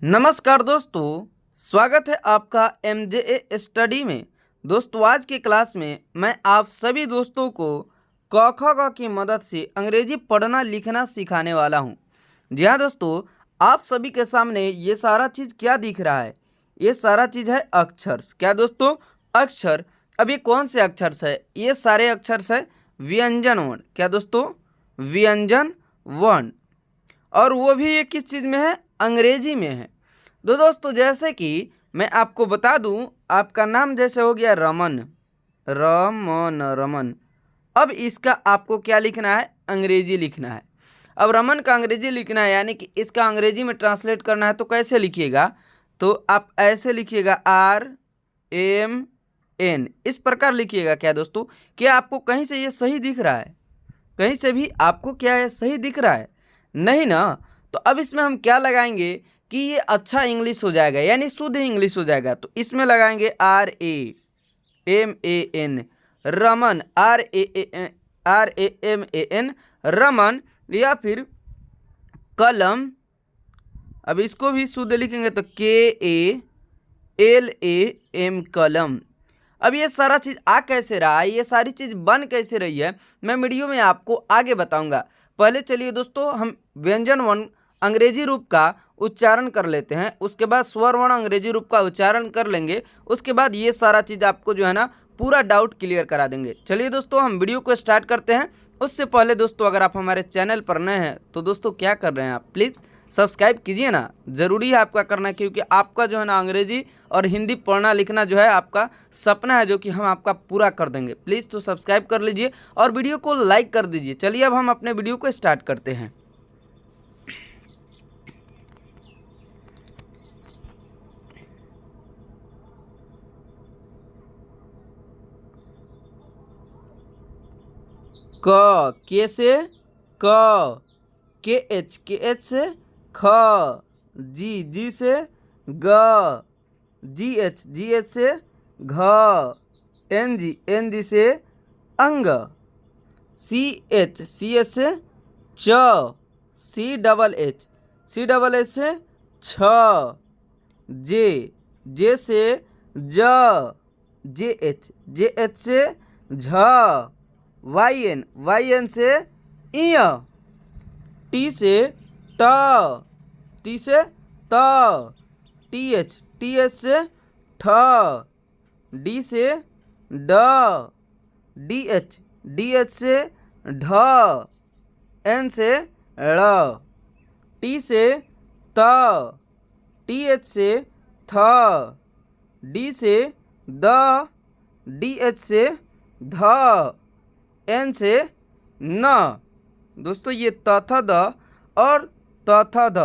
नमस्कार दोस्तों, स्वागत है आपका MJA स्टडी में। दोस्तों आज की क्लास में मैं आप सभी दोस्तों को क ख ग की मदद से अंग्रेजी पढ़ना लिखना सिखाने वाला हूं। जी हाँ दोस्तों, आप सभी के सामने ये सारा चीज़ क्या दिख रहा है? ये सारा चीज़ है अक्षर। क्या दोस्तों? अक्षर। अब ये कौन से अक्षर है? ये सारे अक्षर है व्यंजन वर्ण। क्या दोस्तों? व्यंजन वर्ण। और वो भी ये किस चीज़ में है? अंग्रेजी में है। तो दोस्तों जैसे कि मैं आपको बता दूं, आपका नाम जैसे हो गया रमन, रमन। अब इसका आपको क्या लिखना है? अंग्रेजी लिखना है। अब रमन का अंग्रेजी लिखना है, यानी कि इसका अंग्रेजी में ट्रांसलेट करना है। तो कैसे लिखिएगा? तो आप ऐसे लिखिएगा RMN, इस प्रकार लिखिएगा। क्या दोस्तों? क्या आपको कहीं से ये सही दिख रहा है? कहीं से भी आपको क्या है सही दिख रहा है? नहीं ना। तो अब इसमें हम क्या लगाएंगे कि ये अच्छा इंग्लिश हो जाएगा, यानी शुद्ध इंग्लिश हो जाएगा। तो इसमें लगाएंगे RAMAN, रमन, RAMAN, रमन। या फिर कलम, अब इसको भी शुद्ध लिखेंगे तो KALAM, कलम। अब ये सारा चीज़ आ कैसे रहा है, ये सारी चीज़ बन कैसे रही है, मैं वीडियो में आपको आगे बताऊंगा। पहले चलिए दोस्तों हम व्यंजन वर्ण अंग्रेजी रूप का उच्चारण कर लेते हैं, उसके बाद स्वर वर्ण अंग्रेजी रूप का उच्चारण कर लेंगे। उसके बाद ये सारा चीज़ आपको जो है ना पूरा डाउट क्लियर करा देंगे। चलिए दोस्तों हम वीडियो को स्टार्ट करते हैं। उससे पहले दोस्तों अगर आप हमारे चैनल पर नए हैं तो दोस्तों क्या कर रहे हैं आप, प्लीज़ सब्सक्राइब कीजिए ना, ज़रूरी है आपका करना, क्योंकि आपका जो है ना अंग्रेजी और हिंदी पढ़ना लिखना जो है आपका सपना है, जो कि हम आपका पूरा कर देंगे। प्लीज़ तो सब्सक्राइब कर लीजिए और वीडियो को लाइक कर दीजिए। चलिए अब हम अपने वीडियो को स्टार्ट करते हैं। के से क, KH से ख, जी से ग, GH से घ, NG से अंग, CH से च, CHH से छ, जे से ज, JH से झ, YN से इय, T से ट, TH से ठ, D से ड, DH से ढ, N से ड़, T से त, TH से थ, D से द, DH से ध, N से न। दोस्तों ये तथा द और तथा द,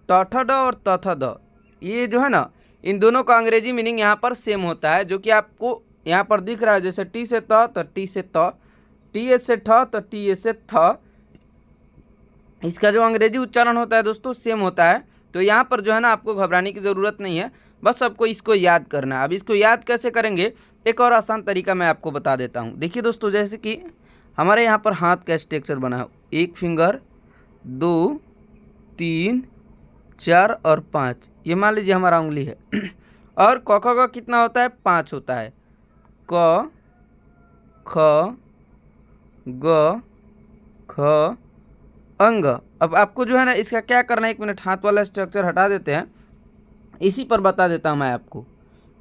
तथा ड और तथा द, ये जो है ना इन दोनों का अंग्रेजी मीनिंग यहाँ पर सेम होता है, जो कि आपको यहाँ पर दिख रहा है। जैसे टी से त तो टी से त, टी से ठ तो टी से थ, इसका जो अंग्रेजी उच्चारण होता है दोस्तों सेम होता है। तो यहाँ पर जो है ना आपको घबराने की ज़रूरत नहीं है, बस आपको इसको याद करना है। अब इसको याद कैसे करेंगे, एक और आसान तरीका मैं आपको बता देता हूँ। देखिए दोस्तों, जैसे कि हमारे यहाँ पर हाथ का स्ट्रक्चर बना है, 1 फिंगर, 2, 3, 4 और 5, ये मान लीजिए हमारा उंगली है। और क ख ग कितना होता है? 5 होता है। क ख ग ख अंग। अब आपको जो है ना इसका क्या करना है, 1 मिनट हाथ वाला स्ट्रक्चर हटा देते हैं, इसी पर बता देता हूँ मैं आपको।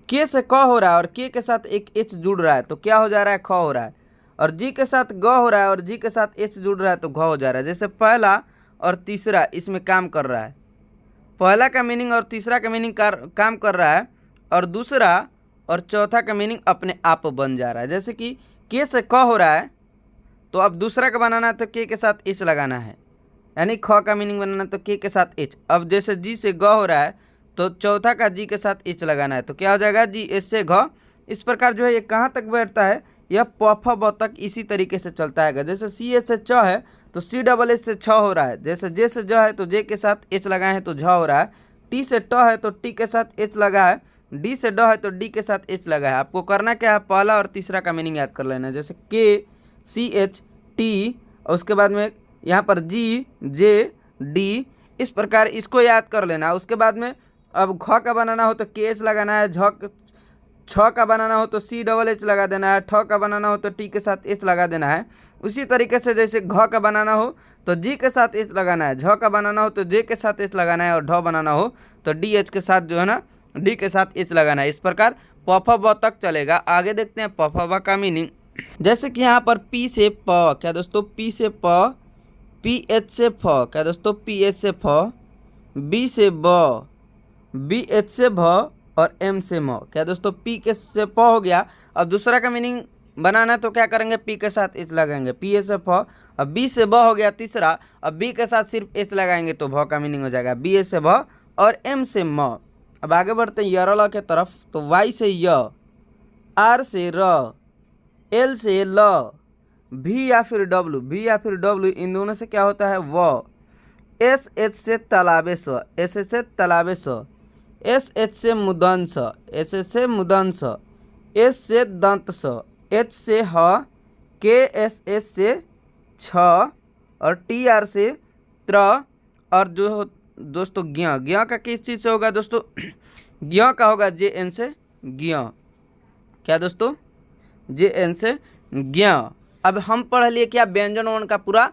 के से क हो रहा है और के के साथ एक एच जुड़ रहा है तो क्या हो जा रहा है? ख हो रहा है। और जी के साथ ग हो रहा है और जी के साथ एच जुड़ रहा है तो घ हो जा रहा है। जैसे पहला और तीसरा इसमें काम कर रहा है, पहला का मीनिंग और तीसरा का मीनिंग काम कर रहा है, और दूसरा और चौथा का मीनिंग अपने आप बन जा रहा है। जैसे कि के से क हो रहा है तो अब दूसरा का बनाना है तो के साथ एच लगाना है, यानी ख का मीनिंग बनाना तो के साथ एच। अब जैसे जी से ग हो रहा है तो चौथा का जी के साथ एच लगाना है तो क्या हो जाएगा? जी एच से घ। इस प्रकार जो है ये कहाँ तक बैठता है? यह प फ ब तक इसी तरीके से चलता है। जैसे सी एच से च है तो CHH से छ हो रहा है। जैसे जे से ज है तो जे के साथ एच लगाए हैं तो झ हो रहा है। टी से ट है तो टी के साथ एच लगा है। डी से ड है तो डी के साथ एच लगा है। आपको करना क्या है? पहला और तीसरा का मीनिंग याद कर लेना है। जैसे KCHT और उसके बाद में यहाँ पर GJD, इस प्रकार इसको याद कर लेना। उसके बाद में अब ख का बनाना हो तो के एच लगाना है, छ का बनाना हो तो सी डबल एच लगा देना है, ठ का बनाना हो तो टी के साथ एच लगा देना है। उसी तरीके से जैसे घ का बनाना हो तो जी के साथ एच लगाना है, झ का बनाना हो तो जे के साथ एच लगाना है, और ढ बनाना हो तो डी एच के साथ जो है ना डी के साथ एच लगाना है। इस प्रकार प फ ब तक चलेगा। आगे देखते हैं प फ ब का मीनिंग। जैसे कि यहाँ पर पी से प, क्या दोस्तों, पी से प, पी एच से फ, क्या दोस्तों, पी एच से फ, बी से ब, बी एच से भ, और एम से म, क्या दोस्तों, पी के से प हो गया। अब दूसरा का मीनिंग बनाना है तो क्या करेंगे, पी के साथ एच लगाएंगे, पी ए से फ। अब बी से ब हो गया तीसरा, अब बी के साथ सिर्फ एच लगाएंगे तो भ का मीनिंग हो जाएगा बी ए से भ, और एम से म। अब आगे बढ़ते हैं यरल के तरफ। तो वाई से य, आर से र, एल से ल, भी या फिर डब्लू, भी या फिर डब्लू इन दोनों से क्या होता है व। एस एच से तालाबे स, एस एच से तालाबे स, एस एच से मुदंस, एस एच से मुदंस, एस से दंत स, एच से ह, के एस एस से छ, और टी आर से त्र, और जो दोस्तों ज्ञ, ज्ञ का किस चीज़ से होगा दोस्तों, ज्ञ का होगा जे एन से ज्ञ, क्या दोस्तों, जे एन से ज्ञ। अब हम पढ़ लिए क्या, व्यंजन वर्ण का पूरा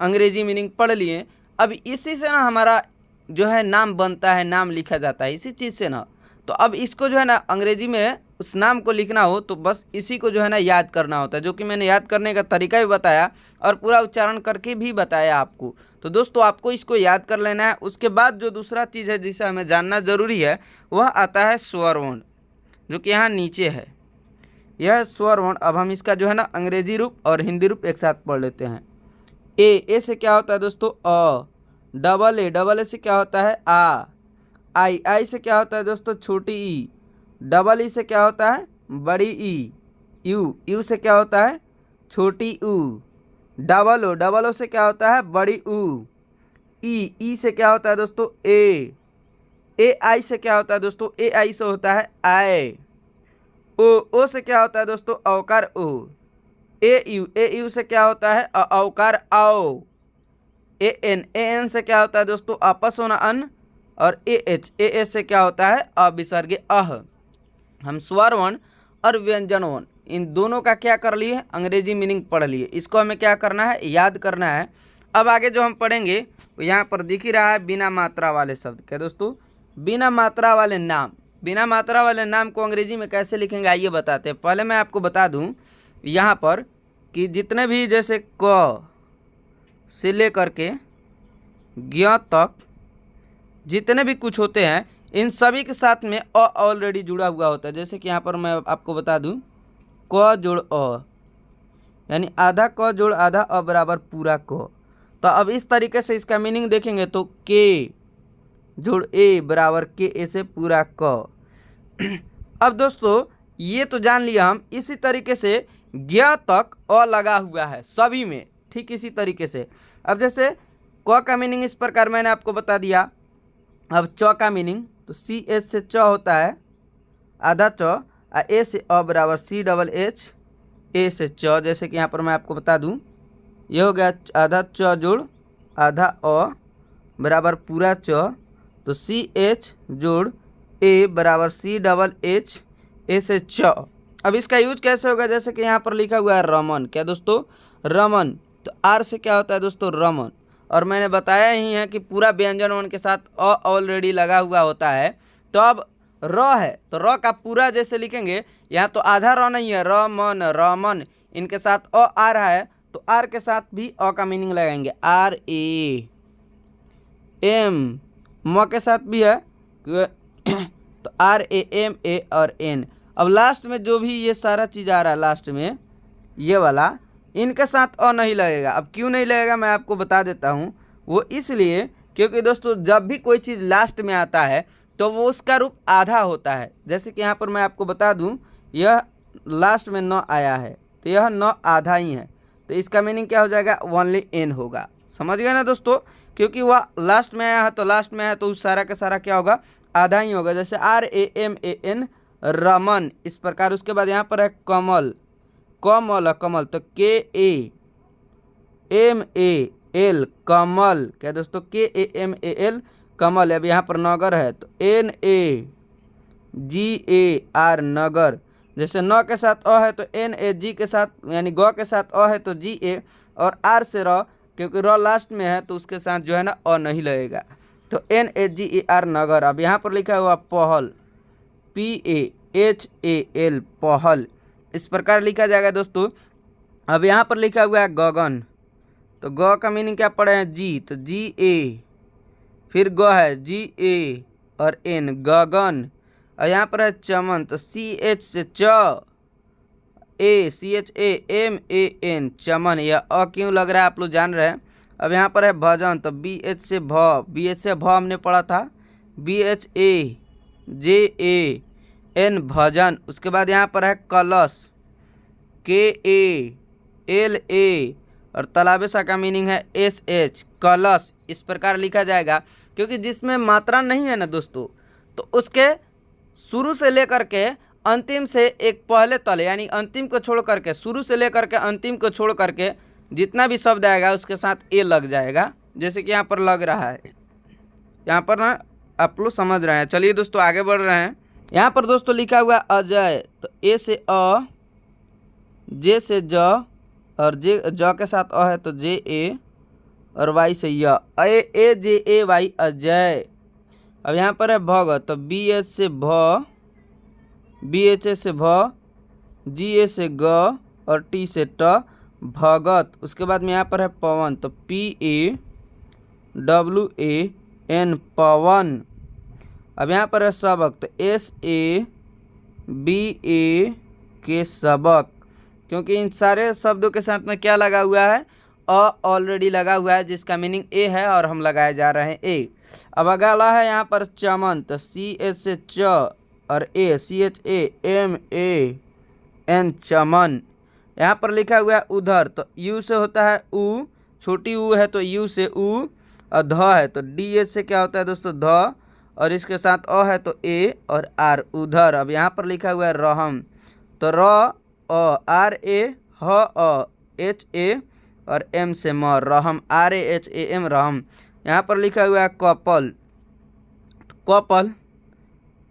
अंग्रेजी मीनिंग पढ़ लिए। अब इसी से ना हमारा जो है नाम बनता है, नाम लिखा जाता है इसी चीज़ से ना। तो अब इसको जो है ना अंग्रेजी में उस नाम को लिखना हो तो बस इसी को जो है ना याद करना होता है, जो कि मैंने याद करने का तरीका भी बताया और पूरा उच्चारण करके भी बताया आपको। तो दोस्तों आपको इसको याद कर लेना है। उसके बाद जो दूसरा चीज़ है जिसे हमें जानना ज़रूरी है वह आता है स्वर वर्ण, जो कि यहाँ नीचे है, यह स्वर वर्ण। अब हम इसका जो है ना अंग्रेजी रूप और हिंदी रूप एक साथ पढ़ लेते हैं। ए से क्या होता है दोस्तों अ, डबल ए से क्या होता है आ, आई से क्या होता है दोस्तों छोटी ई, डबल ई से क्या होता है बड़ी ई, यू से क्या होता है छोटी ऊ, डबल ओ से क्या होता है बड़ी ऊ, ई से क्या होता है दोस्तों ए आई से क्या होता है दोस्तों ए आई से होता है आए, ओ से क्या होता है दोस्तों औकार ओ, ए यू से क्या होता है औकार आओ, ए एन से क्या होता है दोस्तों आपस होना अन, और ए एच से क्या होता है अविसर्ग अह। हम स्वर वर्ण और व्यंजन वर्ण इन दोनों का क्या कर लिए, अंग्रेजी मीनिंग पढ़ लिए। इसको हमें क्या करना है, याद करना है। अब आगे जो हम पढ़ेंगे वो यहाँ पर दिख ही रहा है बिना मात्रा वाले शब्द, क्या दोस्तों, बिना मात्रा वाले नाम। बिना मात्रा वाले नाम को अंग्रेजी में कैसे लिखेंगे आइए बताते हैं। पहले मैं आपको बता दूँ यहाँ पर कि जितने भी जैसे क से लेकर के ज्ञ तक जितने भी कुछ होते हैं इन सभी के साथ में अ ऑलरेडी जुड़ा हुआ होता है। जैसे कि यहाँ पर मैं आपको बता दूं क जोड़ अ, यानी आधा क जोड़ आधा अ बराबर पूरा क। तो अब इस तरीके से इसका मीनिंग देखेंगे तो के जोड़ ए बराबर के ए से पूरा क। अब दोस्तों ये तो जान लिया हम। इसी तरीके से ज्ञ तक अ लगा हुआ है सभी में, ठीक इसी तरीके से। अब जैसे क का मीनिंग इस प्रकार मैंने आपको बता दिया। अब च का मीनिंग तो सी एच से च होता है आधा च, ए से अ बराबर सी डबल एच, ए से च। जैसे कि यहाँ पर मैं आपको बता दूं ये हो गया आधा च जोड़ आधा अ बराबर पूरा च, तो सी एच जोड़ ए बराबर सी डबल एच, ए से च। अब इसका यूज कैसे होगा, जैसे कि यहाँ पर लिखा हुआ है रमन, क्या दोस्तों रमन, तो आर से क्या होता है दोस्तों रमन। और मैंने बताया ही है कि पूरा व्यंजन वर्ण के साथ अ ऑलरेडी लगा हुआ होता है। तो अब र है तो र का पूरा जैसे लिखेंगे, यहाँ तो आधा र नहीं है, रमन रमन, इनके साथ अ आ रहा है तो आर के साथ भी अ का मीनिंग लगाएंगे, आर ए। एम म के साथ भी है तो आर ए एम ए और एन। अब लास्ट में जो भी ये सारा चीज़ आ रहा है लास्ट में ये वाला, इनके साथ अ नहीं लगेगा। अब क्यों नहीं लगेगा मैं आपको बता देता हूँ। वो इसलिए क्योंकि दोस्तों जब भी कोई चीज़ लास्ट में आता है तो वो उसका रूप आधा होता है। जैसे कि यहाँ पर मैं आपको बता दूँ यह लास्ट में न आया है तो यह न आधा ही है, तो इसका मीनिंग क्या हो जाएगा ओनली एन होगा। समझ गए ना दोस्तों, क्योंकि वह लास्ट में आया है तो लास्ट में आया तो उस सारा का सारा क्या होगा आधा ही होगा। जैसे R A M A N Raman, इस प्रकार। उसके बाद यहाँ पर है कमल, कमल कमल, तो के ए एम ए एल कमल, क्या दोस्तों के ए एम ए एल कमल। अब यहाँ पर नगर है तो NAGAR नगर। जैसे न के साथ अ है तो NAG के साथ, यानी ग के साथ अ है तो GA, और आर से र, क्योंकि र लास्ट में है तो उसके साथ जो है ना अ नहीं लगेगा, तो NAGAR नगर। अब यहाँ पर लिखा हुआ पहल, PAHAL पहल, इस प्रकार लिखा जाएगा दोस्तों। अब यहाँ पर लिखा हुआ है गगन, तो ग का मीनिंग क्या पढ़े हैं जी, तो GA, फिर ग है GA और N गगन। और यहाँ पर है चमन, तो CH से CHAMAN चमन। यह अ क्यों लग रहा है आप लोग जान रहे हैं। अब यहाँ पर है भजन, तो BH से भ हमने पढ़ा था, BHAJAN भजन। उसके बाद यहाँ पर है कलश, KALA, और तालाबेसा का मीनिंग है SH कलश। इस प्रकार लिखा जाएगा, क्योंकि जिसमें मात्रा नहीं है ना दोस्तों, तो उसके शुरू से लेकर के अंतिम से एक पहले तले, यानी अंतिम को छोड़ करके, शुरू से लेकर के अंतिम को छोड़ करके जितना भी शब्द आएगा उसके साथ ए लग जाएगा, जैसे कि यहाँ पर लग रहा है। यहाँ पर ना आप लोग समझ रहे हैं। चलिए दोस्तों आगे बढ़ रहे हैं। यहाँ पर दोस्तों लिखा हुआ अजय, तो ए से अ, जे से ज, और ज के साथ अ है तो JA, और वाई से य, AJAY अजय। अब यहाँ पर है भगत, तो BH से भ, BHA से भ, GA से ग, और T से ट भगत। उसके बाद में यहाँ पर है पवन, तो PAWAN पवन। अब यहाँ पर है सबक, तो SABAK सबक, क्योंकि इन सारे शब्दों के साथ में क्या लगा हुआ है, अ ऑलरेडी लगा हुआ है, जिसका मीनिंग ए है और हम लगाए जा रहे हैं ए। अब अगला है यहाँ पर चमन, तो CH से च और CHAMAN चमन। यहाँ पर लिखा हुआ है उधर, तो यू से होता है उ, छोटी ऊ है तो यू से उ, और ध है तो DH से क्या होता है दोस्तों ध, और इसके साथ अ है तो ए और आर उधर। अब यहाँ पर लिखा हुआ है रहम, तो र अ RA ह अ HA और M से म रहम, RAHAM रहम। यहाँ पर लिखा हुआ है कपल, तो कपल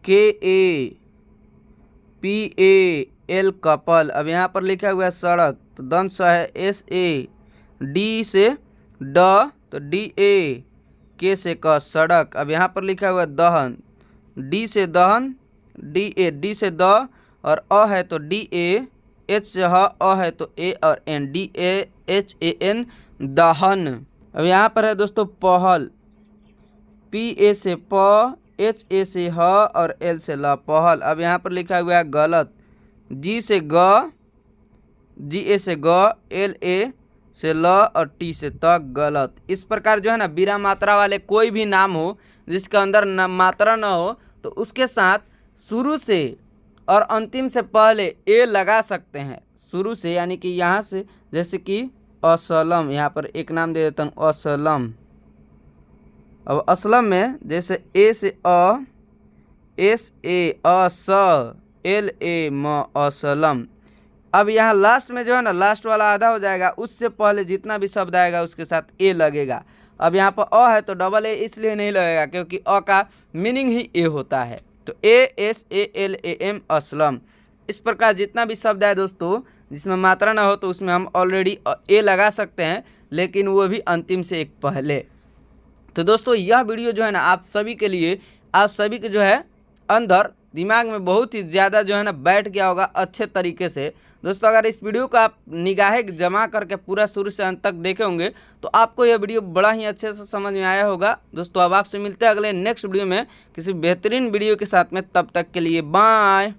KAPAL कपल। अब यहाँ पर लिखा हुआ है सड़क, तो दंश है SAD से ड, तो DA, K से क सड़क। अब यहाँ पर लिखा हुआ है दहन, D से दहन, D से द, और अ है तो DA, H से ह, अ है तो A और N, DAHAN दहन। अब यहाँ पर है दोस्तों पहल, PA से प, HA से ह, और L से ल पहल। अब यहाँ पर लिखा हुआ है गलत, G से ग, GA से ग, LA से ल, और T से त गलत। इस प्रकार जो है ना बिना मात्रा वाले कोई भी नाम हो जिसके अंदर मात्रा न हो, तो उसके साथ शुरू से और अंतिम से पहले ए लगा सकते हैं। शुरू से यानी कि यहाँ से, जैसे कि असलम, यहाँ पर एक नाम दे देता हूँ असलम। अब असलम में जैसे ए से अ, SA अस, LA म असलम। अब यहाँ लास्ट में जो है ना लास्ट वाला आधा हो जाएगा, उससे पहले जितना भी शब्द आएगा उसके साथ ए लगेगा। अब यहाँ पर अ है तो डबल ए इसलिए नहीं लगेगा क्योंकि अ का मीनिंग ही ए होता है, तो ASALAM असलम। इस प्रकार जितना भी शब्द है दोस्तों जिसमें मात्रा ना हो तो उसमें हम ऑलरेडी ए लगा सकते हैं, लेकिन वो भी अंतिम से एक पहले। तो दोस्तों यह वीडियो जो है ना आप सभी के लिए, आप सभी के जो है अंदर दिमाग में बहुत ही ज़्यादा जो है ना बैठ गया होगा अच्छे तरीके से। दोस्तों अगर इस वीडियो को आप निगाहें जमा करके पूरा शुरू से अंत तक देखे होंगे तो आपको यह वीडियो बड़ा ही अच्छे से समझ में आया होगा। दोस्तों अब आपसे मिलते हैं अगले नेक्स्ट वीडियो में किसी बेहतरीन वीडियो के साथ में, तब तक के लिए बाय।